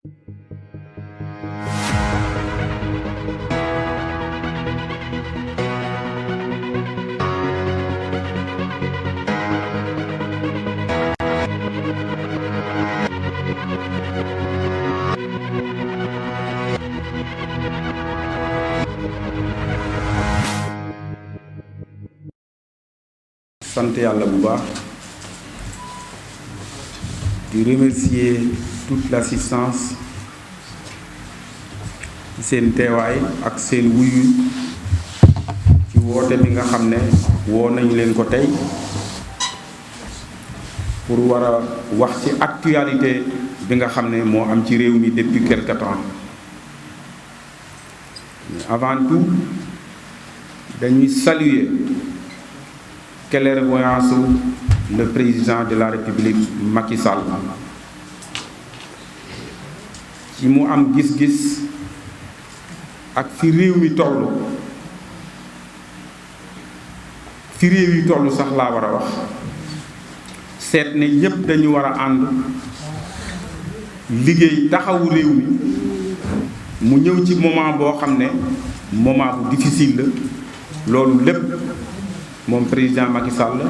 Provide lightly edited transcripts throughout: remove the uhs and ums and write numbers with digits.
sant yàlla bu baax di remercier toute l'assistance ci seen teewaay ak seen wuyu ci woote bi nga xam ne woo nañu leen ko tey pour war a wax ci actualité bi nga xam ne moo am ci réew mi depuis quelque temps. Mais avant tout dañuy saluer clairvoyance le président de la République Macky Sall ci mu am gis-gis ak fi réew mi toll sax laa war a wax seet ne ñépp dañu war a ànd liggéey taxawu réew mi mu ñëw ci moment boo xam ne moment bu difficile la loolu lépp moom président Macky Sall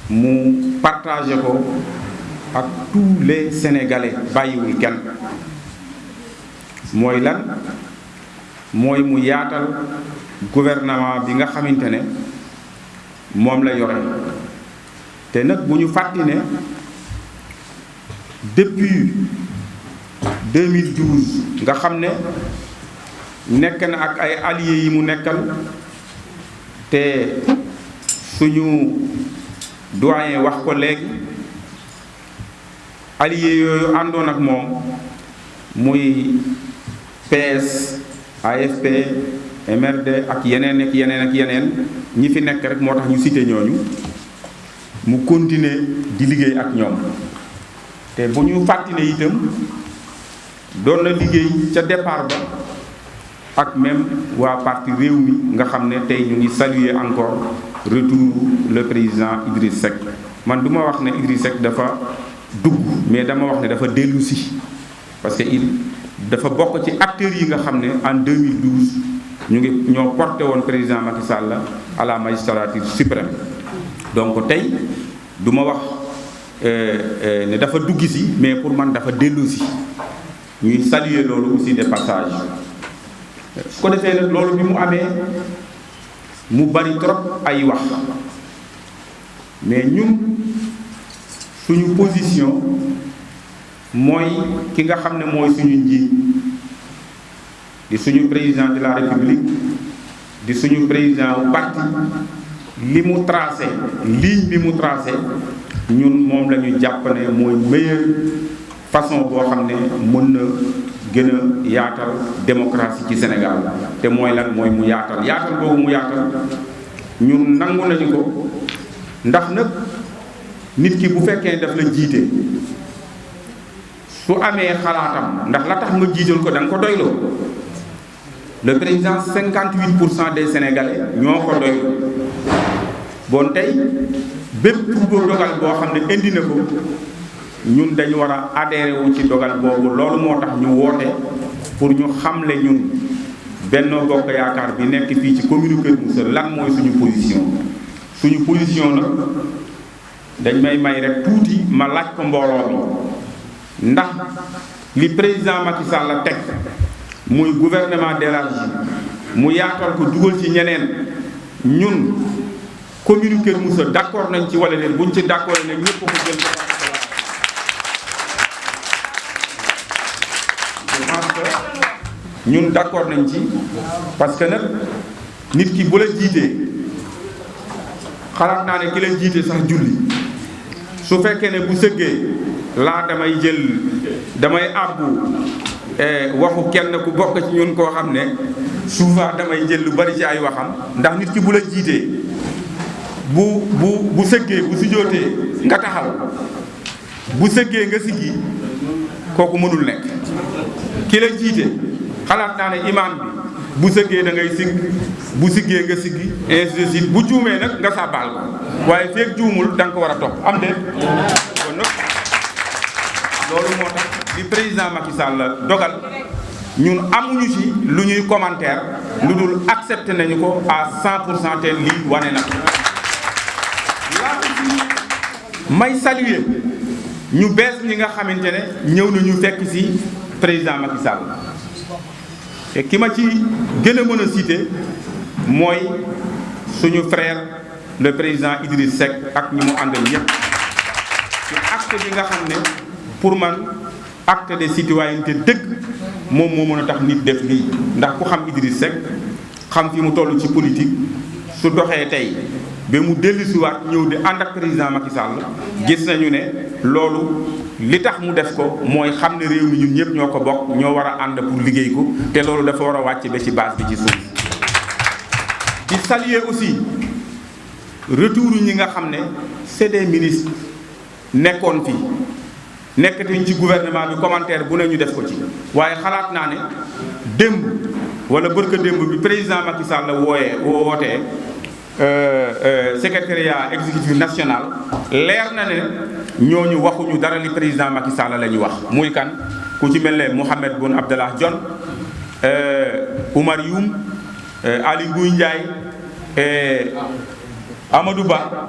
mu partagé ko ak tous les Sénégalais bàyyiwul kenn mooy lan mooy mu yaatal gouvernement bi nga xamante ne moom la yore te nag bu ñu fàtti ne depuis 2012 nga xam ne nekk na ak ay alliés yi mu nekkal te suñu doyen wax ko léegi alliés yooyu àndoon ak moom muy PS AFP MRD ak yeneen ak yeneen ñi fi nekk rek moo tax ñu cité ñooñu mu continuer di liggéey ak ñoom te bu ñu fàttali itam doon na liggéey ca départ ba ak même waa parti réew mi nga xam ne tey ñu ngi saluer encore retour le président Idriss Seck man du ma wax ne Idriss Seck dafa dugg mais dama wax ne dafa dellu si parce que dafa bokk ci acteurs yi nga xam ne en 2012 ñoo porté woon président Macky Sall à la magistrature suprême donc tey du ma wax ne dafa dugg si mais pour man dafa dellu si ñuy saluer loolu aussi de passage su ko defee nag loolu bi mu amee mu bari trop ay wax mais ñun suñu position mooy ki nga xam ne mooy suñu njiit di suñu président de la république di suñu président wu parti li mu tracé ligne bi mu tracé ñun moom la ñu jàpp ne mooy meilleure façon boo xam ne mën na gën a yaatal démocratie ci Sénégal te mooy lan mooy mu yaatal boobu mu yaatal ñun nangu nañu ko ndax nag nit ki bu fekkee daf la jiite su amee xalaatam ndax la tax nga jiital ko da nga ko doyloo le président 58% des Sénégalais ñoo ko doyloo bon tey bépp dogal boo xam ne indi na ko ñun dañu war a adhéré wu ci dogal boobu loolu moo tax ñu woote pour ñu xamle ñun Benno Bokk Yaakaar bi nekk fii ci commune Kër Moussa lan mooy suñu position nag dañ may rek tuuti ma laaj ko mbooloo mi ndax li président Macky Sall la teg muy gouvernement d'élargie mu yaatal ko dugal ci ñeneen ñun commune Kër Moussa d'accord nañ ci wala leen buñ ci d'accord ne ñëpp ko jël ñun d'accord nañ ci parce que nag nit ki bu la jiitee xalaat naa ne ki la jiite sax julli su fekkee ne bu sëggee laa damay àbbu waxu kenn ku bokk ci ñun koo xam ne souvent damay jël lu bari ci ay waxam ndax nit ki bu la jiitee bu sëggee bu sujjóotee nga taxaw bu sëggee nga siggi kooku mënul nekk ki la jiite xalaat naa ne imaam bi bu sëggee da ngay sigg bu siggee nga siggi ainsi de suite bu juumee nag nga sàbbaal ko waaye feek juumul da nga ko war a topp am de kon nag loolu moo tax li président Macky Sall dogal ñun amuñu ci lu ñuy commentaire lu dul accepté nañu ko à 100% te lii wane na laa aussi may saluer ñu bees ñi nga xamante ne ñëw nañu fekk ci président Macky Sall te ki ma ci gën a mën a citer mooy suñu frère le président Idriss Seck ak ñi mu àndal ñëpp ci acte bi nga xam ne pour man acte de citoyenneté dëgg moom moo mën a tax nit def lii ndax ku xam Idriss Seck xam fi mu toll ci politique su doxee tey ba mu dellusiwaat ñëw di ànd ak président Macky Sall gis nañu ne loolu li tax mu def ko mooy xam ne réew mi ñun ñëpp ñoo ko bokk ñoo war a ànd pour liggéey ko te loolu dafa war a wàcc ba ci base bi ci suuf. di saluer aussi retour ñi nga xam ne c'est des ministres nekkoon fii nekkatuñ ci gouvernement bi commentaire bu ne ñu def ko ci waaye xalaat naa ne démb wala bërka démb bi président Macky Sall la wootee secrétariat exécutif national leer na ne ñooñu waxuñu dara li président Macky Sall la ñu wax muy kan ku ci mel ne Mohamed Boun Abdallah Dionne Oumar Youm Aly Ngouille Ndiaye Amadou Ba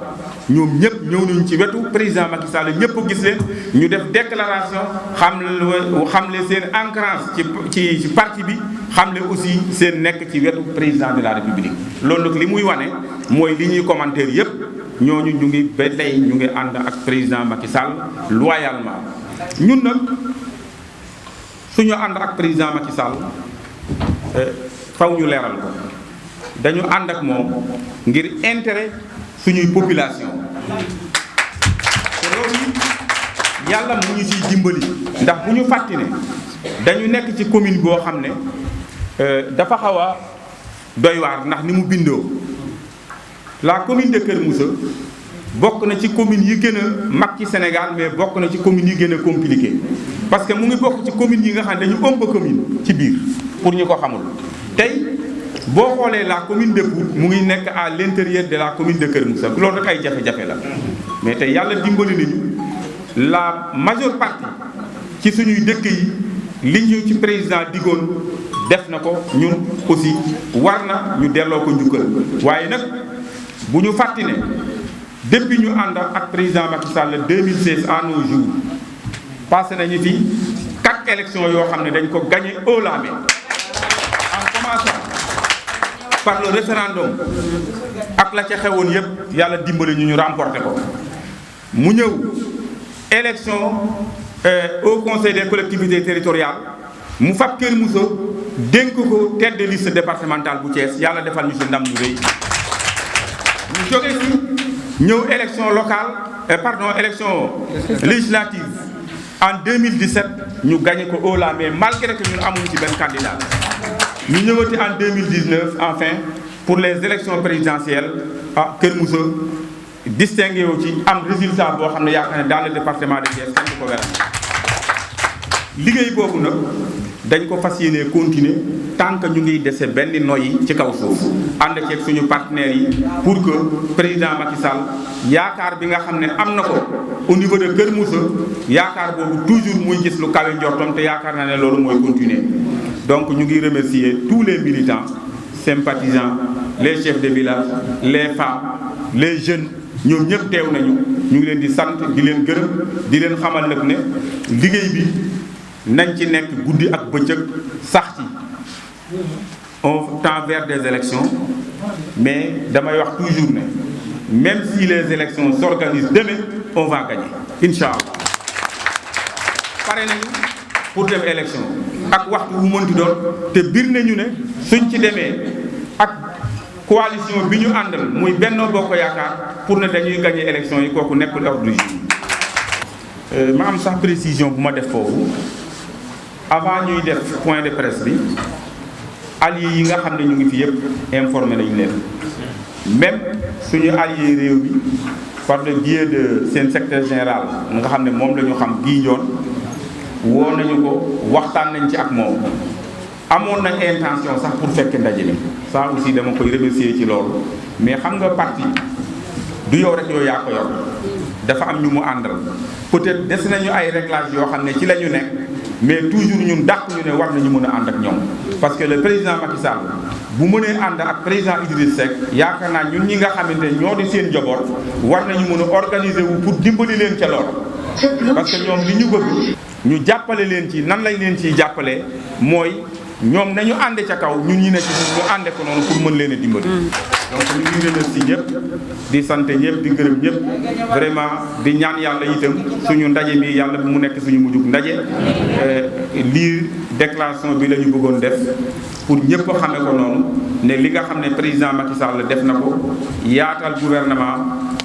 ñoom ñëpp ñëw nañu ci wetu président Macky Sall ñëpp gis leen ñu def déclaration xamle seen ancrage ci parti bi xamle aussi seen nekk ci wetu président de la république. loolu nag li muy wane mooy li ñuy commentaire yëpp ñooñu ñu ngi ba tey ñu ngi ànd ak président Macky Sall loyalement. ñun nag suñu ànd ak président Macky Sall faw ñu leeral ko dañu ànd ak moom ngir intérêt suñuy population te loolu yàlla mu ñu ciy dimbali ndax bu ñu fàtti ne dañu nekk ci commune boo xam ne dafa xaw a doy waar ndax ni mu bindoo la commune de Kër Moussa bokk na ci commune yi gën a mag ci Sénégal mais bokk na ci commune yi gën a compliqué parce que mu ngi bokk ci commune yi nga xam ne dañu ëmb commune ci biir pour ñu ko xamul tey boo xoolee la commune de Pout mu ngi nekk à l'intérieur de la commune de Kër Moussa loolu rek ay jafe-jafe la mais tey yàlla dimbali nañu la majeure partie ci suñuy dëkk yi li ñu ci président digoon def na ko ñun aussi war na ñu delloo ko njukkal waaye nag bu ñu fàtti ne depuis ñu ànd ak président Macky Sall 2016 à nos jours passé nañu fi 4 élections yoo xam ne dañ ko gagné haut la main en commençant par le référendum ak la ca xewoon yëpp yàlla dimbali ñu remporté ko mu ñëw élection au conseil des collectivités territoriales mu fab Kër Moussa dénk ko tête de liste départementale bu Thiès yàlla defal ñu ci ndam lu rëy ñu jóge ci ñëw élection locale élection législative en 2017 ñu gagné ko haut la main malgré que ñun amuñu ci benn candidat ñu ñëwati en 2019 enfin pour les élections présidentielles Kër Moussa distingué wu ci am résultat boo xam ne yaakaar ne dans le département de Thiès kenn du ko weral liggéey boobu nag dañ ko fas yéenee continuer tant que ñu ngi dese benn noyyi ci kaw suuf ànd ceeg suñu partenaires yi pour que président Macky Sall yaakaar bi nga xam ne am na ko au niveau de Kër Moussa yaakaar boobu toujours muy gis lu kawe njortam te yaakaar naa ne loolu mooy continuer donc ñu ngi remercier tous les militants sympathisants les chefs de village les femmes les jeunes ñoom ñëpp teew nañu ñu ngi leen di sant di leen gërëm di leen xamal nag ne liggéey bi nañ ci nekk guddi ak bëccëg sax ci on tend vers des élections mais damay wax toujours ne même si les élections s'organisent demain on va gagner incha allah pare nañu pour dem élection ak waxtu wu mënti doon te biir nañu ne suñ ci demee ak coalition bi ñu àndal muy Benno Bokk Yaakaar pour ne dañuy gagner élection yi kooku nekkul ordre du jour ma am sax précision bu ma def foofu avant ñuy def point de presse bi alliés yi nga xam ne ñu ngi fi yëpp informé nañu leen même suñu allié réew bi par le biais de seen secrétaire général nga xam ne moom la ñu xam gii ñoon woo nañu ko waxtaan nañ ci ak moom amoon nañ intention sax pour fekk ndaje mi ça aussi dama koy remercier ci loolu mais xam nga parti du yow rek yow yaa ko yor dafa am ñu mu àndal peut-être des nañu ay réglages yoo xam ne ci la ñu nekk mais toujours ñun dàq ñu ne war nañu mën a ànd ak ñoom parce que le président Macky Sall bu mënee ànd ak président Idriss Seck yaakaar naa ñun ñi nga xamante ne ñoo di seen njaboot war nañu mën a organiser wu pour dimbali leen ca lool parce que ñoom li ñu bëgg ñu jàppale leen ci nan lañ leen ciy jàppalee mooy ñoom nañu ànde ca kaw ñun ñi ne ci ñu ànde ko noonu pour mën leen a dimbali. donc ñu ngi remercier ñëpp di sant ñëpp di gërëm ñëpp vraiment di ñaan yàlla itam suñu ndaje mi yàlla bu mu nekk suñu mujjug ndaje lii déclaration bi la ñu bëggoon def pour ñëpp xame ko noonu ne li nga xam ne président Macky Sall def na ko yaatal gouvernement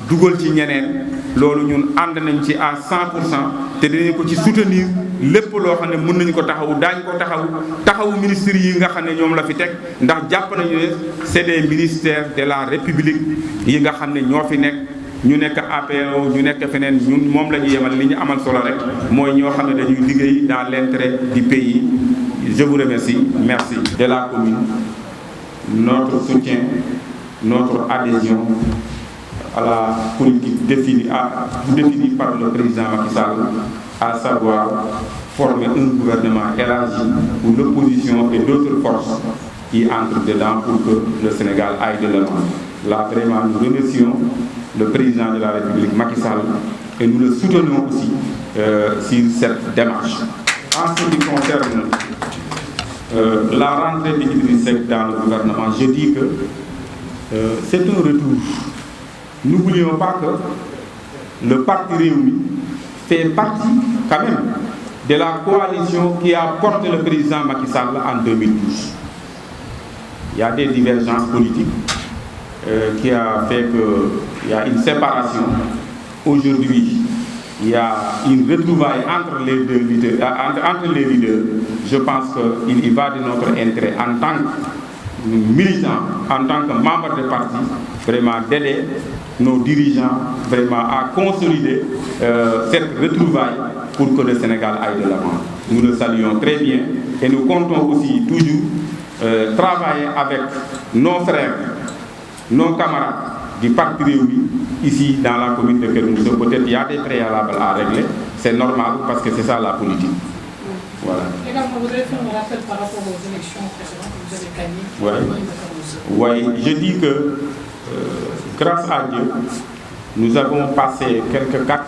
dugal ci ñeneen loolu ñun ànd nañ ci à 100% te dinañ ko ci soutenir lépp loo xam ne mën nañu ko taxawu daañu ko taxawu ministres yi nga xam ne ñoom la fi teg ndax jàpp nañu ne c'est des ministères de la République yi nga xam ne ñoo fi nekk ñu nekk APO ñu nekk feneen ñun moom la ñu yemal li ñu amal solo rek mooy ñoo xam ne dañuy liggéey dans l'intérêt du pays. Je vous remercie. Merci. De la commune, notre soutien, notre adhésion à la politique définie par le président Macky Sall, à savoir former un gouvernement élargi où l'opposition et d'autres forces y entrent dedans pour que le Sénégal aille de l'avant. Là, vraiment, nous remercions le président de la République, Macky Sall, et nous le soutenons aussi sur cette démarche. En ce qui concerne la rentrée d'Idriss Seck dans le gouvernement, je dis que c'est un retour. N'oublions pas que le parti Rewmi fait partie quand même de la coalition qui a porté le président Macky Sall en 2012. Il y a des divergences politiques qui a fait qu'il y a une séparation. Aujourd'hui, il y a une retrouvaille entre les deux leaders, entre les leaders. Je pense qu'il y va de notre intérêt en tant que militant, en tant que membre de parti, vraiment d'aider nos dirigeants vraiment à consolider cette retrouvaille pour que le Sénégal aille de l'avant. Nous le saluons très bien et nous comptons aussi toujours travailler avec nos frères, nos camarades du parti Rewmi ici dans la commune de Keur Moussa. Peut-être il y a des préalables à régler, c'est normal parce que c'est ça la politique. Voilà. Également, vous avez fait un rappel par rapport aux élections précédentes que vous avez gagnées. Oui, je dis que grâce à Dieu, nous avons passé quelques 4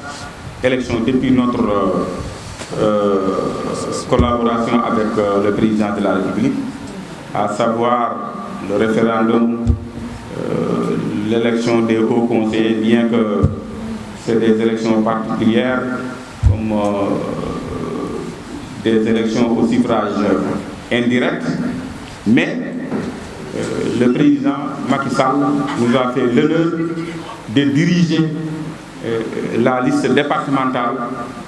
élections depuis notre collaboration avec le président de la République, à savoir le référendum, l'élection des hauts conseillers, bien que c'est des élections particulières, comme des élections au suffrage indirect, mais le président Macky Sall nous a fait l'honneur de diriger la liste départementale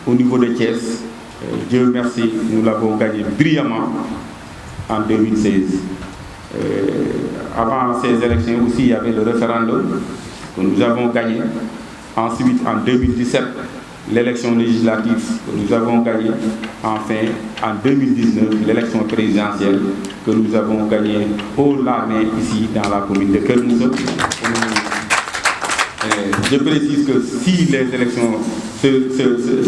au niveau de Thiès. Dieu merci, nous l'avons gagné brillamment en 2016. Avant ces élections aussi, il y avait le référendum que nous avons gagné. Ensuite, en 2017, l'élection législative que nous avons gagnée. Enfin, en 2019, l'élection présidentielle que nous avons gagnée haut la main ici dans la commune de Keur Moussa. Je précise que si les élections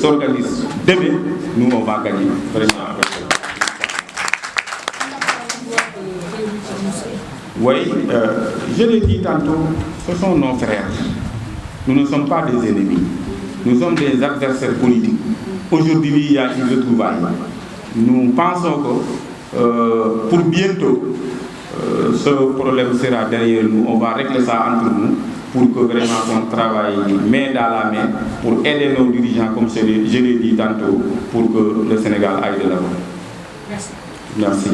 s'organisent demain, nous on va gagner vraiment avec ça. Oui, je l'ai dit tantôt, ce sont nos frères. Nous ne sommes pas des ennemis. Nous sommes des adversaires politiques. Aujourd'hui, il y a une retrouvaille. Nous pensons que pour bientôt, ce problème sera derrière nous. On va régler ça entre nous pour que vraiment on travaille main dans la main pour aider nos dirigeants, comme je l'ai dit tantôt, pour que le Sénégal aille de l'avant. Merci. Merci.